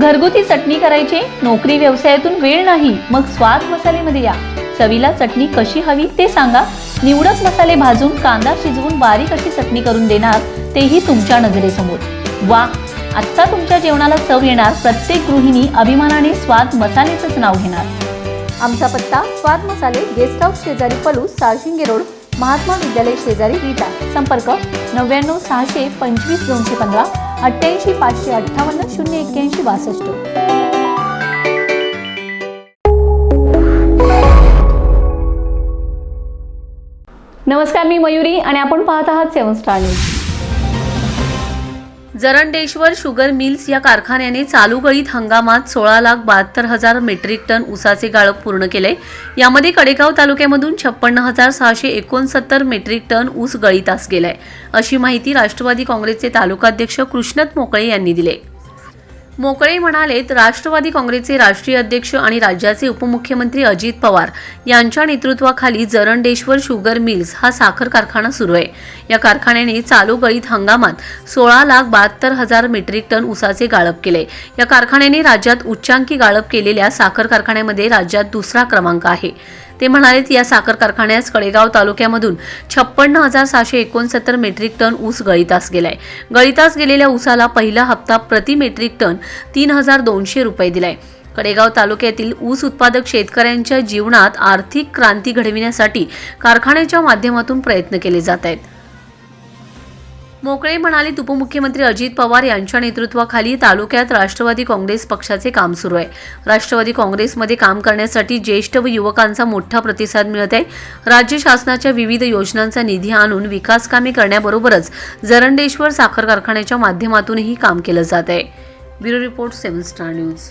घरगुती चटणी करायची, नोकरी व्यवसायातून वेळ नाही, मग स्वाद मसालेमध्ये या. चवीला चटणी कशी हवी ते सांगा. निवडक मसाले भाजून, कांदा शिजवून बारीक अशी चटणी करून देणार, तेही तुमच्या नजरेसमोर. वा, आत्ता तुमच्या जेवणाला चव येणार. प्रत्येक गृहिणी अभिमानाने स्वाद मसालेचंच नाव घेणार. आमचा पत्ता: स्वाद मसाले, गेस्ट हाऊस शेजारी पलूस, साळशिंगे रोड, महात्मा विद्यालय शेजारी विटा. संपर्क 99 600 25 215 88 558 081 62. नमस्कार, मी मयुरी आणि आपण पाहत आहात 7 star news. Jarandeshwar sugar mills या कारखान्याने चालू गळीत हंगामात 16,72,000 मेट्रिक टन ऊसाचे गाळप पूर्ण केले. यामध्ये कडेगाव तालुक्यामधून 56,669 मेट्रिक टन ऊस गळीतास गेलाय, अशी माहिती राष्ट्रवादी काँग्रेसचे तालुकाध्यक्ष कृष्णत मोकळे यांनी दिली. मोकळे म्हणालेत, राष्ट्रवादी काँग्रेसचे राष्ट्रीय अध्यक्ष आणि राज्याचे उपमुख्यमंत्री अजित पवार यांच्या नेतृत्वाखाली जरंडेश्वर शुगर मिल्स हा साखर कारखाना सुरू आहे. या कारखान्याने चालू गळीत हंगामात 16,72,000 मेट्रिक टन ऊसाचे गाळप केले. या कारखान्याने राज्यात उच्चांकी गाळप केलेल्या साखर कारखान्यामध्ये राज्यात दुसरा क्रमांक आहे. ते म्हणाले, या साखर कारखान्यास कडेगाव तालुक्यामधून 56,669 मेट्रिक टन ऊस गळीतास गेलाय. गळीतास गेलेल्या ऊसाला पहिला हप्ता प्रति मेट्रिक टन 3,200 रुपये दिलाय. कडेगाव तालुक्यातील ऊस उत्पादक शेतकऱ्यांच्या जीवनात आर्थिक क्रांती घडविण्यासाठी कारखान्याच्या माध्यमातून प्रयत्न केले जात आहेत. मोकळे म्हणाले, उपमुख्यमंत्री अजित पवार यांच्या नेतृत्वाखाली तालुक्यात राष्ट्रवादी काँग्रेस पक्षाचे काम सुरू आहे. राष्ट्रवादी काँग्रेसमध्ये काम करण्यासाठी ज्येष्ठ व युवकांचा मोठा प्रतिसाद मिळत आहे. राज्य शासनाच्या विविध योजनांचा निधी आणून विकास कामे करण्याबरोबरच जरंडेश्वर साखर कारखान्याच्या माध्यमातूनही काम केलं जात आहे. Bureau report 7 star news.